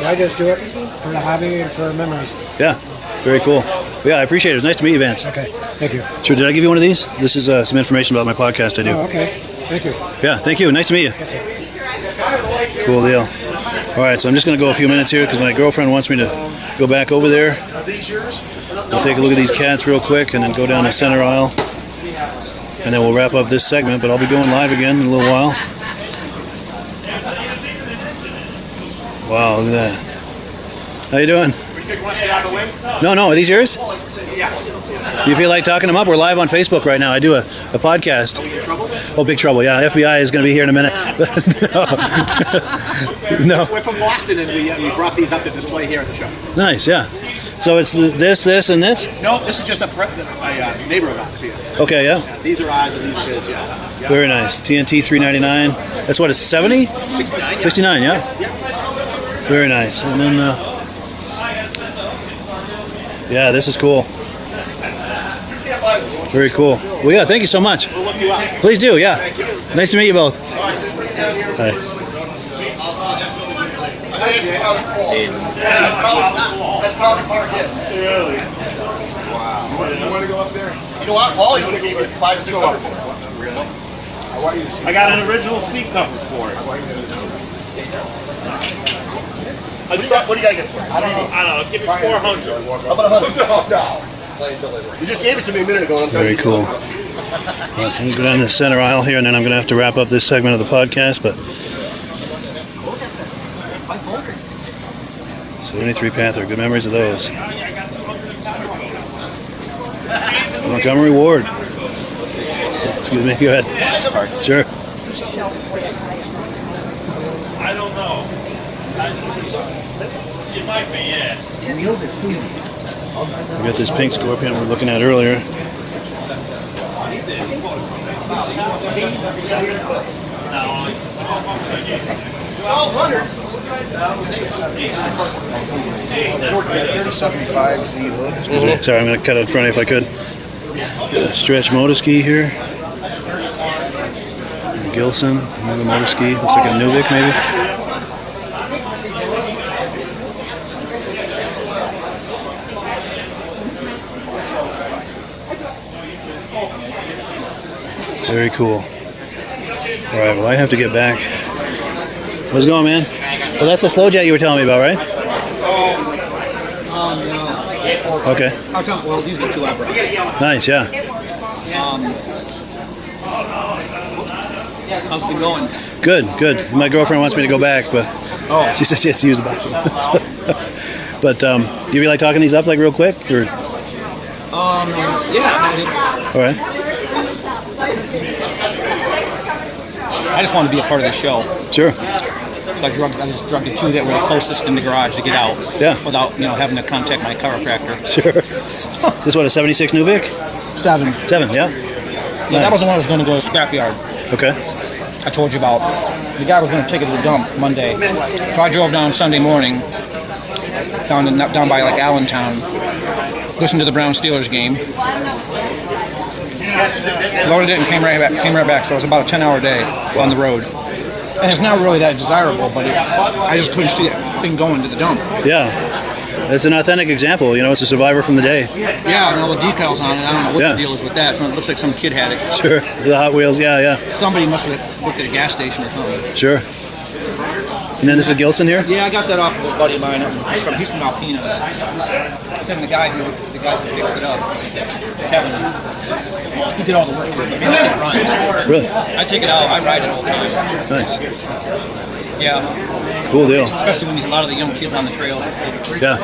I just do it for the hobby and for memories. Yeah, very cool. Yeah, I appreciate it. It was nice to meet you, Vance. Okay, thank you. Sure, did I give you one of these? This is some information about my podcast I do. Oh, okay, thank you. Yeah, thank you. Nice to meet you. Yes, sir. Cool deal. All right, so I'm just going to go a few minutes here because my girlfriend wants me to go back over there. We'll take a look at these cats real quick and then go down the center aisle. And then we'll wrap up this segment, but I'll be going live again in a little while. Wow, look at that. How you doing? No, no. Are these yours? Do you feel like talking them up? We're live on Facebook right now. I do a podcast. Oh, big trouble. Yeah, FBI is going to be here in a minute. No. We're from Boston, and we brought these up to display here at the show. Nice, yeah. So it's this, and this? No, this is just a neighbor of ours here. Okay, yeah. These are ours, and these are his, yeah. Very nice. TNT $3.99. That's what, it's 70? 69, yeah? Very nice. And then, yeah, this is cool. Very cool. Well, yeah, thank you so much. We'll look you up. Please do, yeah. Nice to meet you both. Hi. That's probably part of it. Really? Wow. You want to go up there? You know what, Paul? You want to give it 5 600 for it. I got an original seat cover for it. What do you got to get for it? I don't know. Give me 400. How about 100? You just gave it to me a minute ago. Very cool. Well, I'm going to go down the center aisle here, and then I'm going to have to wrap up this segment of the podcast. But 73 Panther, good memories of those. Montgomery Ward. Excuse me, go ahead. Sorry. Sure. I don't know. It might be, yeah. We got this pink Scorpion we were looking at earlier. Sorry, I'm going to cut it in front of you if I could. Got a stretch motor ski here. Gilson, another motor ski. Looks like a Nuvik maybe. Very cool. All right, well, I have to get back. How's it going, man? Well, that's the slow jet you were telling me about, right? No. Okay. Well, these are the two I brought. Nice, yeah. How's it been going? Good, good. My girlfriend wants me to go back, but she says she has to use the bathroom. But do you really like talking these up like real quick? Or? Yeah. All right. I just wanted to be a part of the show. Sure. So I just drugged the two that were the closest in the garage to get out. Yeah. Without having to contact my chiropractor. Sure. Is this what, a 76 Nuvik? 7. 7, yeah. Yeah, that was the one I was going to go to the scrapyard. Okay. I told you about. The guy was going to take it to the dump Monday. So I drove down Sunday morning, down by like Allentown, listened to the Brown Steelers game. Loaded it and came right back. So it was about a 10-hour day on the road. And it's not really that desirable, but I just couldn't see that thing going to the dump. Yeah. It's an authentic example. It's a survivor from the day. Yeah, and all the decals on it. I don't know what the deal is with that. So it looks like some kid had it. Sure. The Hot Wheels, yeah. Somebody must have worked at a gas station or something. Sure. And then this is Gilson here? Yeah, I got that off of a buddy of mine. He's from Alpena. Then the guy who fixed it up, Kevin, he did all the work for it. It runs. Really? I take it out. I ride it all the time. Nice. Yeah. Cool deal. Especially when there's a lot of the young kids on the trails. Yeah.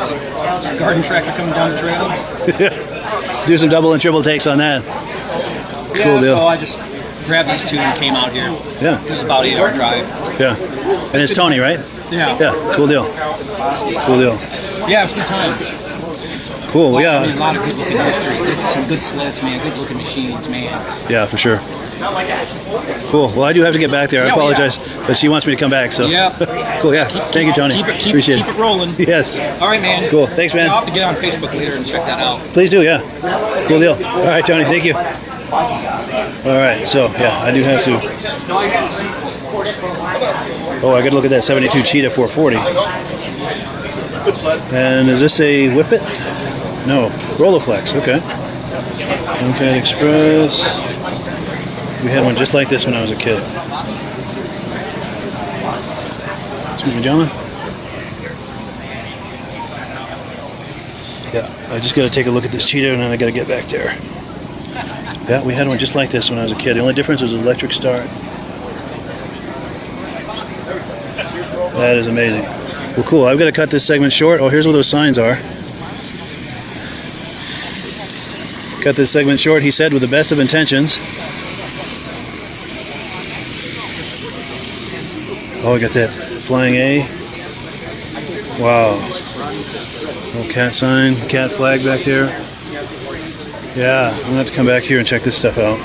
Garden tractor coming down the trail. Do some double and triple takes on that. Cool deal. So I just grabbed these two and came out here. Yeah. It was about an 8-hour drive. Yeah. And it's Tony, right? Yeah. Yeah. Cool deal. Cool deal. Yeah, it's a good time. Cool. Well, yeah. I mean, a lot of good looking history. Some good sleds, man. Good looking machines, man. Yeah, for sure. Cool. Well, I do have to get back there. I apologize, but she wants me to come back. So. Yeah. Cool. Yeah. Thank you, Tony. Appreciate keep it rolling. Yes. All right, man. Cool. Thanks, man. I'll have to get on Facebook later and check that out. Please do. Yeah. Cool deal. All right, Tony. Thank you. All right. So yeah, I do have to. Oh, I got to look at that 72 Cheetah 440. And is this a Whippet? No. Rolleiflex. Okay. Okay. Express. We had one just like this when I was a kid. Excuse me, gentlemen. Yeah, I just got to take a look at this Cheetah and then I got to get back there. Yeah, we had one just like this when I was a kid. The only difference was electric start. That is amazing. Well, cool. I've got to cut this segment short. Oh, here's where those signs are. Cut this segment short, he said, with the best of intentions. Oh, I got that flying A. Wow. Little cat sign, cat flag back there. Yeah, I'm gonna have to come back here and check this stuff out.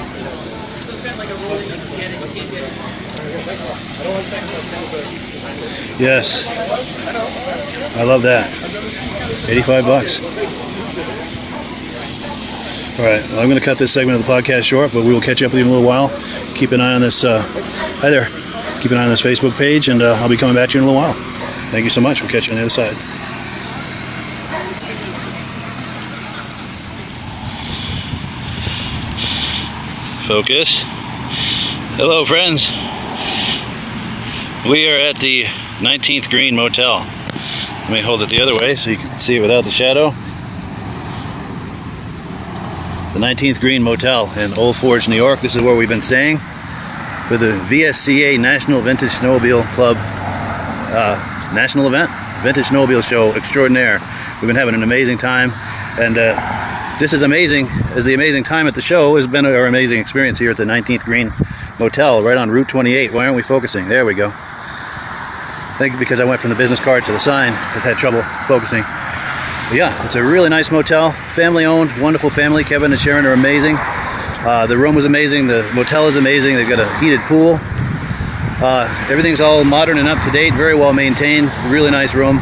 Yes. I love that. 85 bucks. All right, well, I'm going to cut this segment of the podcast short, but we will catch up with you in a little while. Keep an eye on this. Hi there. Keep an eye on this Facebook page, and I'll be coming back to you in a little while. Thank you so much. We'll catch you on the other side. Focus. Hello, friends. We are at the 19th Green Motel. Let me hold it the other way so you can see it without the shadow. The 19th Green Motel in Old Forge, New York. This is where we've been staying for the VSCA National Vintage Snowmobile Club national event, Vintage Snowmobile Show Extraordinaire. We've been having an amazing time, and just as amazing as the amazing time at the show has been our amazing experience here at the 19th Green Motel right on Route 28. Why aren't we focusing? There we go. I think because I went from the business card to the sign, I've had trouble focusing. But yeah, it's a really nice motel, family owned, wonderful family. Kevin and Sharon are amazing. The room was amazing, the motel is amazing. They've got a heated pool. Everything's all modern and up to date, very well maintained, really nice room.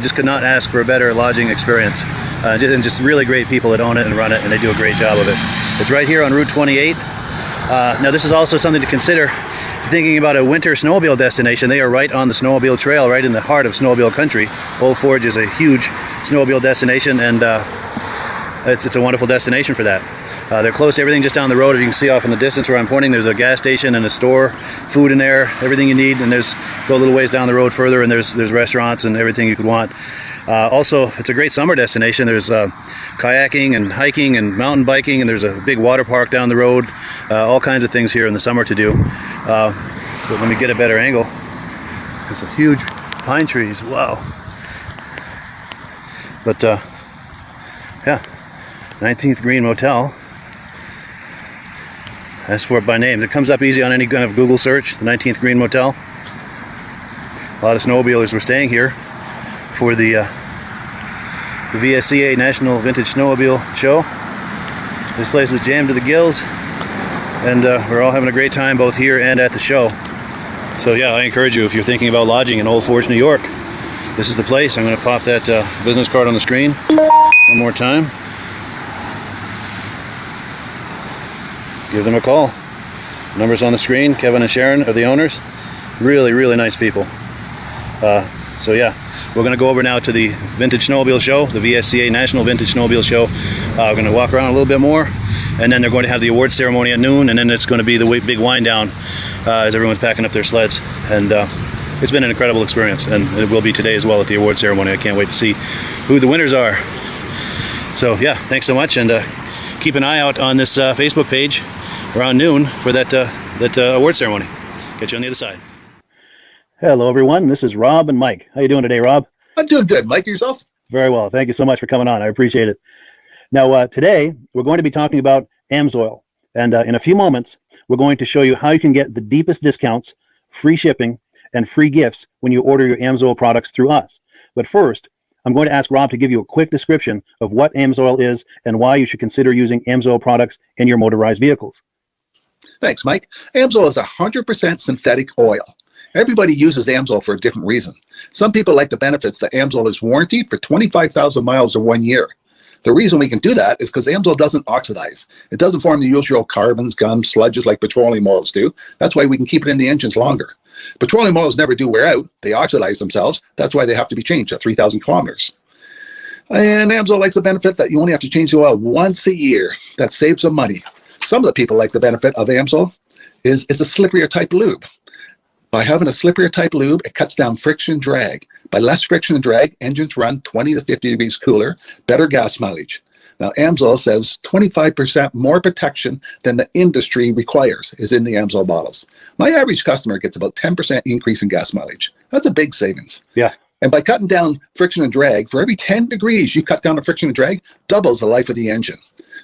Just could not ask for a better lodging experience. And just really great people that own it and run it, and they do a great job of it. It's right here on Route 28. Now this is also something to consider if you're thinking about a winter snowmobile destination. They are right on the snowmobile trail, right in the heart of snowmobile country. Old Forge is a huge snowmobile destination, and it's a wonderful destination for that. They're close to everything just down the road. If you can see off in the distance where I'm pointing, there's a gas station and a store, food in there, everything you need. And go a little ways down the road further, and there's restaurants and everything you could want. Also, it's a great summer destination. There's kayaking and hiking and mountain biking, and there's a big water park down the road. All kinds of things here in the summer to do. But let me get a better angle. There's some huge pine trees. Wow. But yeah, 19th Green Motel. That's for it by name. It comes up easy on any kind of Google search, the 19th Green Motel. A lot of snowmobilers were staying here for the VSCA National Vintage Snowmobile Show. This place was jammed to the gills, and we're all having a great time both here and at the show. So yeah, I encourage you, if you're thinking about lodging in Old Forge, New York, this is the place. I'm going to pop that business card on the screen one more time. Give them a call. Numbers on the screen. Kevin and Sharon are the owners. Really, really nice people. So yeah, we're going to go over now to the Vintage Snowmobile Show, the VSCA National Vintage Snowmobile Show. We're going to walk around a little bit more, and then they're going to have the awards ceremony at noon, and then it's going to be the big wind down as everyone's packing up their sleds. And it's been an incredible experience, and it will be today as well at the awards ceremony. I can't wait to see who the winners are. So yeah, thanks so much, and keep an eye out on this Facebook page around noon for that award ceremony. Catch you on the other side. Hello everyone, this is Rob and Mike. How you doing today, Rob? I'm doing good. Mike, yourself? Very well. Thank you so much for coming on. I appreciate it. Now today we're going to be talking about AMSOIL, and in a few moments we're going to show you how you can get the deepest discounts, free shipping, and free gifts when you order your AMSOIL products through us. But first, I'm going to ask Rob to give you a quick description of what AMSOIL is and why you should consider using AMSOIL products in your motorized vehicles. Thanks, Mike. AMSOIL is 100% synthetic oil. Everybody uses AMSOIL for a different reason. Some people like the benefits that AMSOIL is warranted for 25,000 miles or 1 year. The reason we can do that is because AMSOIL doesn't oxidize. It doesn't form the usual carbons, gums, sludges like petroleum oils do. That's why we can keep it in the engines longer. Petroleum oils never do wear out. They oxidize themselves. That's why they have to be changed at 3,000 kilometers. And AMSOIL likes the benefit that you only have to change the oil once a year. That saves some money. Some of the people like the benefit of AMSOIL is it's a slipperier type lube. By having a slipperier type lube, it cuts down friction and drag. By less friction and drag, engines run 20 to 50 degrees cooler, better gas mileage. Now, AMSOIL says 25% more protection than the industry requires is in the AMSOIL bottles. My average customer gets about 10% increase in gas mileage. That's a big savings. Yeah. And by cutting down friction and drag, for every 10 degrees you cut down the friction and drag, doubles the life of the engine.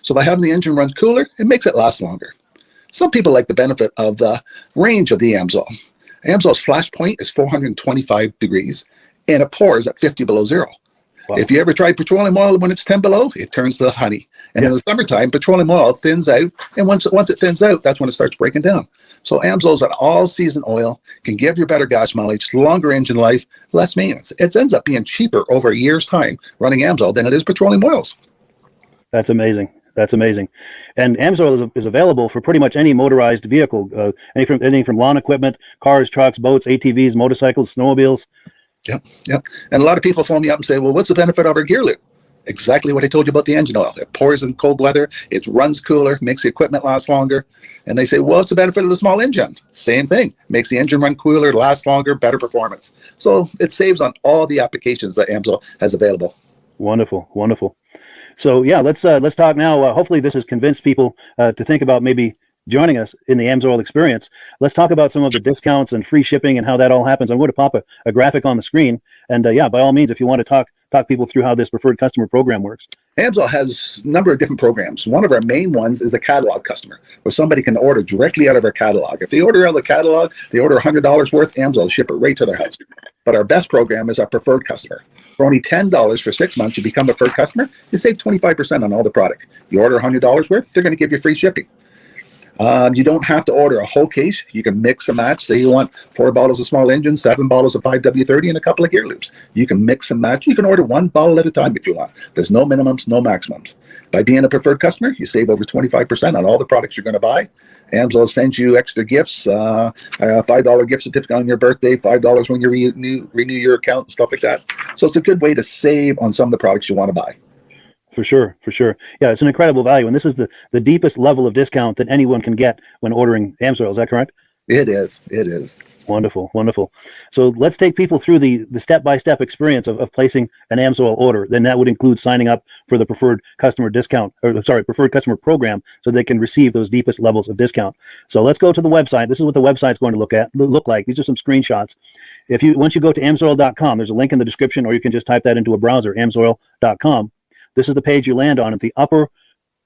So by having the engine run cooler, it makes it last longer. Some people like the benefit of the range of the Amsoil. Amsoil's flash point is 425 degrees, and it pours at 50 below zero. Wow. If you ever try petroleum oil when it's 10 below, it turns to honey. And in the summertime, petroleum oil thins out, and once it thins out, that's when it starts breaking down. So Amsoil's an all-season oil, can give you better gas mileage, longer engine life, less maintenance. It ends up being cheaper over a year's time running Amsoil than it is petroleum oils. That's amazing. That's amazing. And Amsoil is available for pretty much any motorized vehicle, anything from lawn equipment, cars, trucks, boats, ATVs, motorcycles, snowmobiles. Yep. And a lot of people phone me up and say, well, what's the benefit of our gear loop? Exactly what I told you about the engine oil. It pours in cold weather, it runs cooler, makes the equipment last longer. And they say, well, what's the benefit of the small engine? Same thing. Makes the engine run cooler, last longer, better performance. So it saves on all the applications that Amsoil has available. Wonderful, wonderful. So yeah, let's talk now. Hopefully this has convinced people to think about maybe joining us in the Amsoil experience. Let's talk about some of the discounts and free shipping and how that all happens. I'm going to pop a graphic on the screen. And yeah, by all means, if you want to talk people through how this preferred customer program works. Amsoil has a number of different programs. One of our main ones is a catalog customer, where somebody can order directly out of our catalog. If they order out of the catalog, they order $100 worth, Amsoil will ship it right to their house. But our best program is our preferred customer. For only $10 for 6 months, you become a preferred customer, you save 25% on all the product. You order $100 worth, they're going to give you free shipping. You don't have to order a whole case. You can mix and match. Say you want 4 bottles of small engine, 7 bottles of 5W30, and a couple of gear loops. You can mix and match. You can order 1 bottle at a time if you want. There's no minimums, no maximums. By being a preferred customer, you save over 25% on all the products you're going to buy. Amsoil sends you extra gifts, a $5 gift certificate on your birthday, $5 when you renew your account and stuff like that. So it's a good way to save on some of the products you want to buy. For sure. Yeah, it's an incredible value. And this is the deepest level of discount that anyone can get when ordering Amsoil. Is that correct? It is. Wonderful. So let's take people through the step-by-step experience of placing an Amsoil order. Then that would include signing up for the preferred customer preferred customer program, so they can receive those deepest levels of discount. So let's go to the website. This is what the website's going to look like. These are some screenshots. Once you go to amsoil.com, there's a link in the description, or you can just type that into a browser, amsoil.com. This is the page you land on. At the upper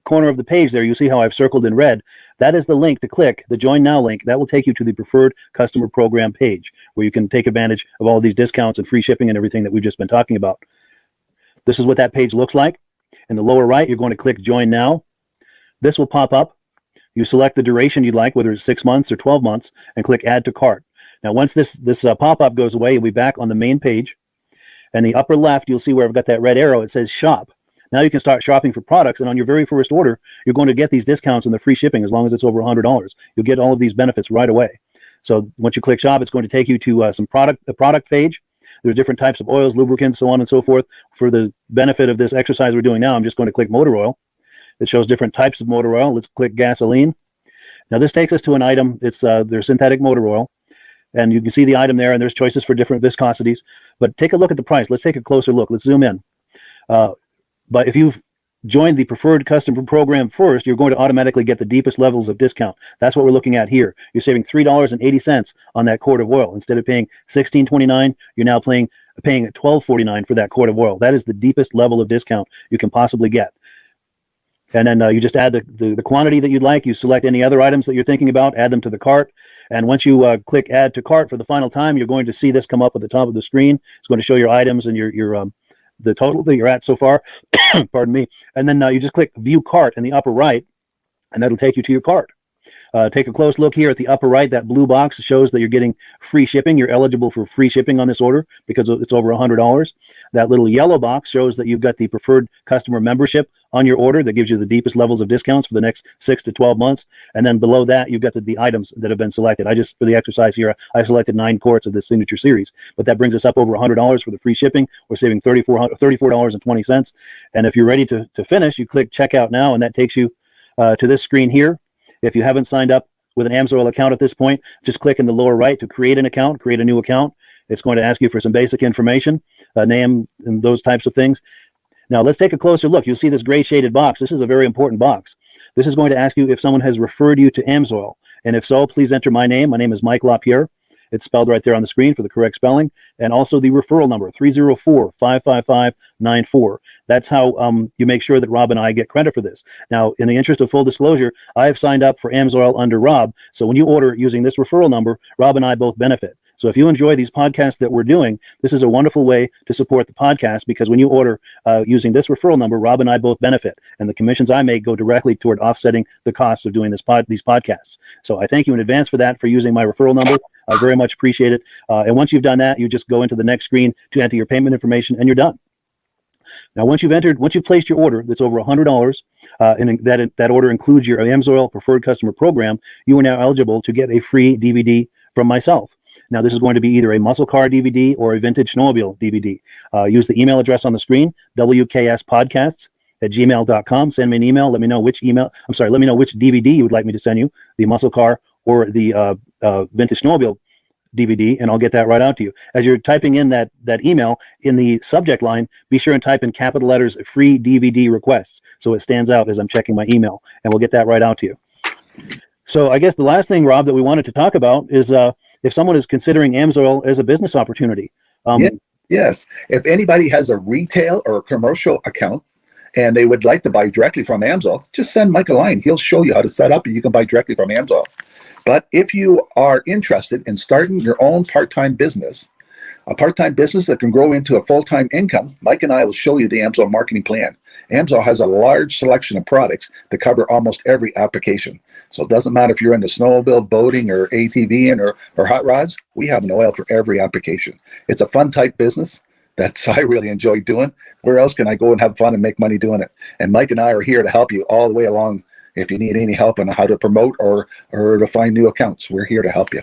corner of the page there, you see how I've circled in red. That is the link to click, the Join Now link. That will take you to the Preferred Customer Program page, where you can take advantage of all these discounts and free shipping and everything that we've just been talking about. This is what that page looks like. In the lower right, you're going to click Join Now. This will pop up. You select the duration you'd like, whether it's 6 months or 12 months, and click Add to Cart. Now, once this pop-up goes away, you'll be back on the main page. And the upper left, you'll see where I've got that red arrow. It says Shop. Now you can start shopping for products, and on your very first order, you're going to get these discounts and the free shipping as long as it's over $100. You'll get all of these benefits right away. So once you click Shop, it's going to take you to the product page. There's different types of oils, lubricants, so on and so forth. For the benefit of this exercise we're doing now, I'm just going to click motor oil. It shows different types of motor oil. Let's click gasoline. Now this takes us to an item. It's their synthetic motor oil. And you can see the item there, and there's choices for different viscosities. But take a look at the price. Let's take a closer look. Let's zoom in. But if you've joined the preferred customer program first, you're going to automatically get the deepest levels of discount. That's what we're looking at here. You're saving $3.80 on that quart of oil. Instead of paying $16.29, you're now paying $12.49 for that quart of oil. That is the deepest level of discount you can possibly get. And then you just add the quantity that you'd like. You select any other items that you're thinking about, add them to the cart. And once you click Add to Cart for the final time, you're going to see this come up at the top of the screen. It's going to show your items and your the total that you're at so far. Pardon me. And then you just click View Cart in the upper right, and that'll take you to your cart. Take a close look here at the upper right. That blue box shows that you're getting free shipping. You're eligible for free shipping on this order because it's over $100. That little yellow box shows that you've got the preferred customer membership on your order. That gives you the deepest levels of discounts for the next 6 to 12 months. And then below that, you've got the items that have been selected. For the exercise here, I selected 9 quarts of the Signature Series, but that brings us up over $100 for the free shipping. We're saving $34.20. And if you're ready to finish, you click Checkout Now, and that takes you to this screen here. If you haven't signed up with an Amsoil account at this point, just click in the lower right to create an account, create a new account. It's going to ask you for some basic information, name and those types of things. Now let's take a closer look. You'll see this gray shaded box. This is a very important box. This is going to ask you if someone has referred you to Amsoil. And if so, please enter my name. My name is Mike LaPierre. It's spelled right there on the screen for the correct spelling. And also the referral number, 304-555-94. That's how you make sure that Rob and I get credit for this. Now, in the interest of full disclosure, I have signed up for AMSOIL under Rob. So when you order using this referral number, Rob and I both benefit. So if you enjoy these podcasts that we're doing, this is a wonderful way to support the podcast, because when you order using this referral number, Rob and I both benefit. And the commissions I make go directly toward offsetting the cost of doing these podcasts. So I thank you in advance for that, for using my referral number. I very much appreciate it. And once you've done that, you just go into the next screen to enter your payment information, and you're done. Now, once you've placed your order that's over $100, and that order includes your AMSOIL Preferred Customer Program, you are now eligible to get a free DVD from myself. Now, this is going to be either a muscle car DVD or a vintage snowmobile DVD. Use the email address on the screen, wkspodcasts@gmail.com. Send me an email. Let me know which DVD you would like me to send you, the muscle car or the vintage snowmobile DVD, and I'll get that right out to you. As you're typing in that email, in the subject line, be sure and type in capital letters "free DVD requests," so it stands out as I'm checking my email, and we'll get that right out to you. So I guess the last thing, Rob, that we wanted to talk about is if someone is considering AMSOIL as a business opportunity. Yes. If anybody has a retail or a commercial account and they would like to buy directly from AMSOIL, just send Mike a line. He'll show you how to set up, and you can buy directly from AMSOIL. But if you are interested in starting your own part-time business, a part-time business that can grow into a full-time income, Mike and I will show you the AMSOIL marketing plan. AMSOIL has a large selection of products that cover almost every application. So it doesn't matter if you're into snowmobile, boating, or ATVing, or hot rods, we have an oil for every application. It's a fun type business that I really enjoy doing. Where else can I go and have fun and make money doing it? And Mike and I are here to help you all the way along. If you need any help on how to promote or to find new accounts, we're here to help you.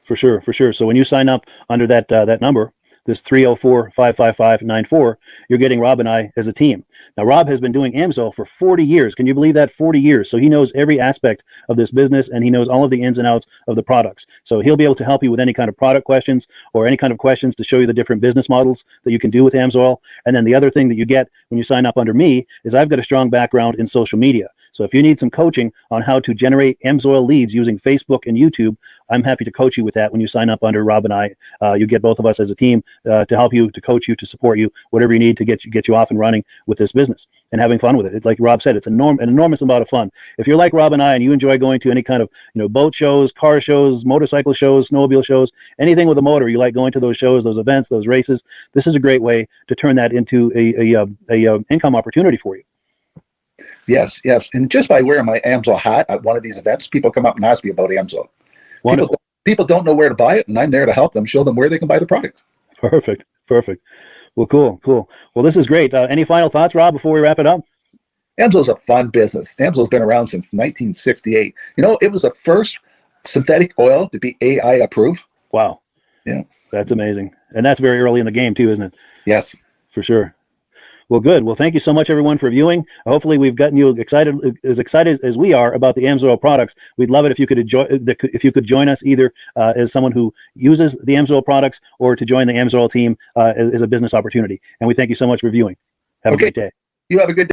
For sure. So when you sign up under that number, this 304-555-94, you're getting Rob and I as a team. Now, Rob has been doing AMSOIL for 40 years. Can you believe that? 40 years. So he knows every aspect of this business, and he knows all of the ins and outs of the products. So he'll be able to help you with any kind of product questions or any kind of questions to show you the different business models that you can do with AMSOIL. And then the other thing that you get when you sign up under me is I've got a strong background in social media. So if you need some coaching on how to generate AMSOIL leads using Facebook and YouTube, I'm happy to coach you with that when you sign up under Rob and I. You get both of us as a team to help you, to coach you, to support you, whatever you need to get you off and running with this business and having fun with it. Like Rob said, it's an enormous amount of fun. If you're like Rob and I and you enjoy going to any kind of boat shows, car shows, motorcycle shows, snowmobile shows, anything with a motor, you like going to those shows, those events, those races, this is a great way to turn that into a income opportunity for you. Yes. And just by wearing my AMSOIL hat at one of these events, people come up and ask me about AMSOIL. People don't know where to buy it, and I'm there to help them, show them where they can buy the product. Perfect. Well, cool. Well, this is great. Any final thoughts, Rob, before we wrap it up? AMSOIL is a fun business. AMSOIL's been around since 1968. It was the first synthetic oil to be AI approved. Wow. Yeah. That's amazing. And that's very early in the game too, isn't it? Yes. For sure. Well, good. Well, thank you so much, everyone, for viewing. Hopefully, we've gotten you excited as we are about the AMSOIL products. We'd love it if you could join us either as someone who uses the AMSOIL products or to join the AMSOIL team as a business opportunity. And we thank you so much for viewing. Have a great day. You have a good day.